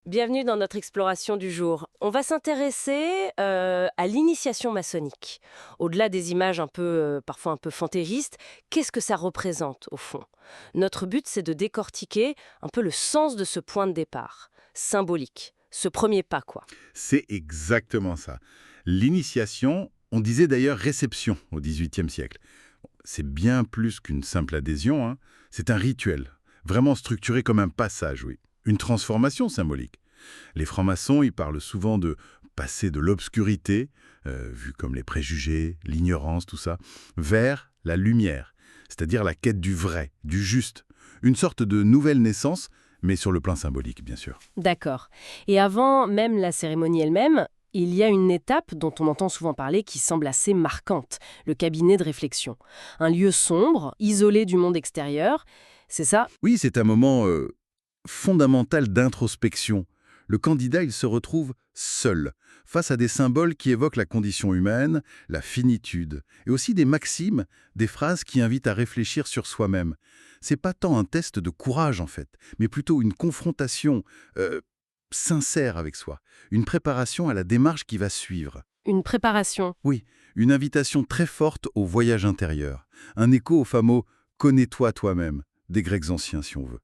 Bienvenue dans notre exploration du jour. On va s'intéresser à l'initiation maçonnique. Au-delà des images parfois un peu fantaisistes, qu'est-ce que ça représente au fond? Notre but, c'est de décortiquer un peu le sens de ce point de départ, symbolique, ce premier pas, quoi. C'est exactement ça. L'initiation, on disait d'ailleurs réception au XVIIIe siècle. C'est bien plus qu'une simple adhésion, hein. C'est un rituel, vraiment structuré comme un passage, oui. Une transformation symbolique. Les francs-maçons, ils parlent souvent de passer de l'obscurité, vu comme les préjugés, l'ignorance, tout ça, vers la lumière, c'est-à-dire la quête du vrai, du juste. Une sorte de nouvelle naissance, mais sur le plan symbolique, bien sûr. D'accord. Et avant même la cérémonie elle-même, il y a une étape dont on entend souvent parler qui semble assez marquante, le cabinet de réflexion. Un lieu sombre, isolé du monde extérieur, c'est ça? Oui, c'est un moment fondamental d'introspection. Le candidat, il se retrouve seul, face à des symboles qui évoquent la condition humaine, la finitude, et aussi des maximes, des phrases qui invitent à réfléchir sur soi-même. C'est pas tant un test de courage, en fait, mais plutôt une confrontation sincère avec soi, une préparation à la démarche qui va suivre. Une préparation. Oui, une invitation très forte au voyage intérieur, un écho au fameux «connais-toi toi-même» des Grecs anciens, si on veut,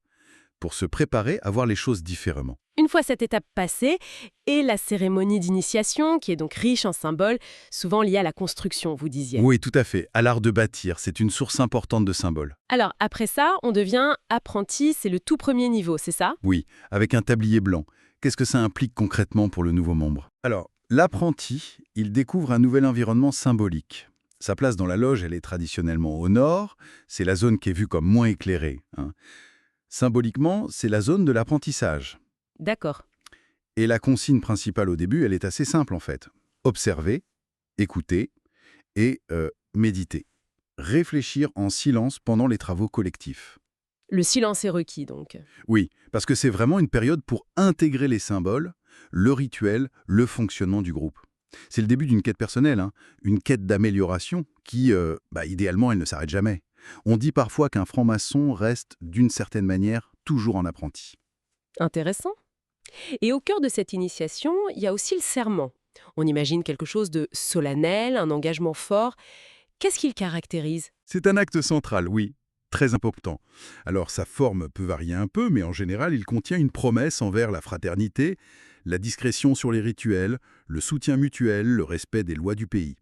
pour se préparer à voir les choses différemment. Une fois cette étape passée, et la cérémonie d'initiation, qui est donc riche en symboles, souvent liée à la construction, vous disiez. Oui, tout à fait. À l'art de bâtir, c'est une source importante de symboles. Alors, après ça, on devient apprenti, c'est le tout premier niveau, c'est ça? Oui, avec un tablier blanc. Qu'est-ce que ça implique concrètement pour le nouveau membre? Alors, l'apprenti, il découvre un nouvel environnement symbolique. Sa place dans la loge, elle est traditionnellement au nord, c'est la zone qui est vue comme moins éclairée, hein. Symboliquement, c'est la zone de l'apprentissage. D'accord. Et la consigne principale au début, elle est assez simple en fait. Observer, écouter et méditer. Réfléchir en silence pendant les travaux collectifs. Le silence est requis, donc. Oui, parce que c'est vraiment une période pour intégrer les symboles, le rituel, le fonctionnement du groupe. C'est le début d'une quête personnelle, hein, une quête d'amélioration qui, idéalement, elle ne s'arrête jamais. On dit parfois qu'un franc-maçon reste, d'une certaine manière, toujours en apprenti. Intéressant. Et au cœur de cette initiation, il y a aussi le serment. On imagine quelque chose de solennel, un engagement fort. Qu'est-ce qui le caractérise? C'est un acte central, oui, très important. Alors sa forme peut varier un peu, mais en général, il contient une promesse envers la fraternité, la discrétion sur les rituels, le soutien mutuel, le respect des lois du pays.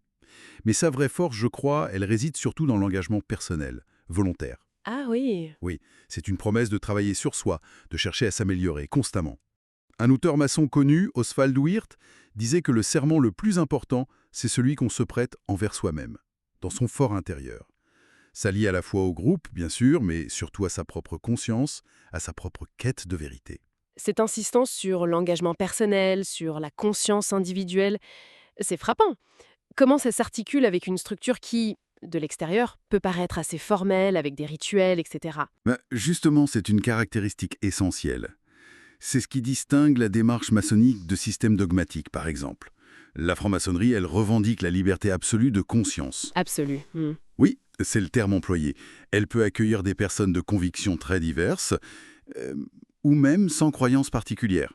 Mais sa vraie force, je crois, elle réside surtout dans l'engagement personnel, volontaire. Ah oui. Oui, c'est une promesse de travailler sur soi, de chercher à s'améliorer constamment. Un auteur maçon connu, Oswald Wirth, disait que le serment le plus important, c'est celui qu'on se prête envers soi-même, dans son fort intérieur. Ça lie à la fois au groupe, bien sûr, mais surtout à sa propre conscience, à sa propre quête de vérité. Cette insistance sur l'engagement personnel, sur la conscience individuelle, c'est frappant. Comment ça s'articule avec une structure qui, de l'extérieur, peut paraître assez formelle, avec des rituels, etc. Justement, c'est une caractéristique essentielle. C'est ce qui distingue la démarche maçonnique de systèmes dogmatiques, par exemple. La franc-maçonnerie, elle revendique la liberté absolue de conscience. Absolu. Oui, c'est le terme employé. Elle peut accueillir des personnes de convictions très diverses, euh, ou même sans croyance particulière.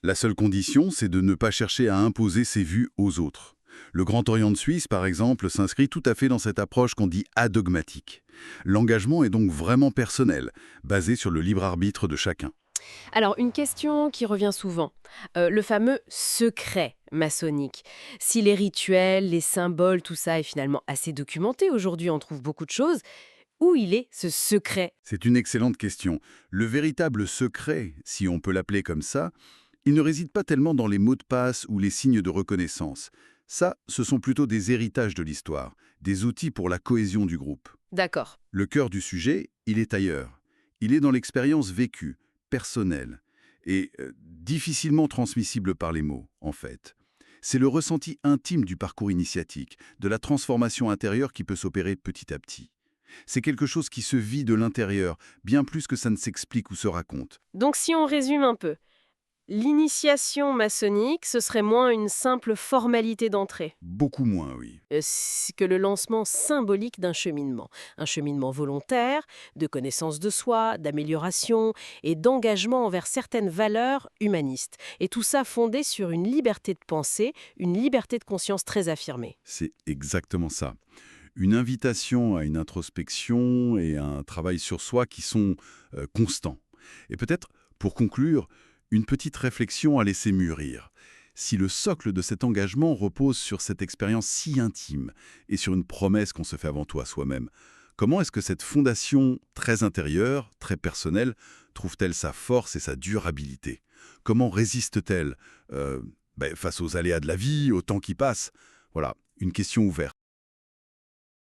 La seule condition, c'est de ne pas chercher à imposer ses vues aux autres. Le Grand Orient de Suisse, par exemple, s'inscrit tout à fait dans cette approche qu'on dit adogmatique. L'engagement est donc vraiment personnel, basé sur le libre arbitre de chacun. Alors, une question qui revient souvent, le fameux secret maçonnique. Si les rituels, les symboles, tout ça est finalement assez documenté, aujourd'hui on trouve beaucoup de choses, où il est ce secret? C'est une excellente question. Le véritable secret, si on peut l'appeler comme ça, il ne réside pas tellement dans les mots de passe ou les signes de reconnaissance. Ça, ce sont plutôt des héritages de l'histoire, des outils pour la cohésion du groupe. D'accord. Le cœur du sujet, il est ailleurs. Il est dans l'expérience vécue, personnelle, et difficilement transmissible par les mots, en fait. C'est le ressenti intime du parcours initiatique, de la transformation intérieure qui peut s'opérer petit à petit. C'est quelque chose qui se vit de l'intérieur, bien plus que ça ne s'explique ou se raconte. Donc si on résume un peu, L'initiation maçonnique, ce serait moins une simple formalité d'entrée Beaucoup moins, oui. que le lancement symbolique d'un cheminement. Un cheminement volontaire, de connaissance de soi, d'amélioration et d'engagement envers certaines valeurs humanistes. Et tout ça fondé sur une liberté de pensée, une liberté de conscience très affirmée. C'est exactement ça. Une invitation à une introspection et à un travail sur soi qui sont constants. Et peut-être, pour conclure, une petite réflexion à laisser mûrir. Si le socle de cet engagement repose sur cette expérience si intime et sur une promesse qu'on se fait avant tout à soi-même, comment est-ce que cette fondation très intérieure, très personnelle, trouve-t-elle sa force et sa durabilité? Comment résiste-t-elle face aux aléas de la vie, au temps qui passe? Voilà, une question ouverte.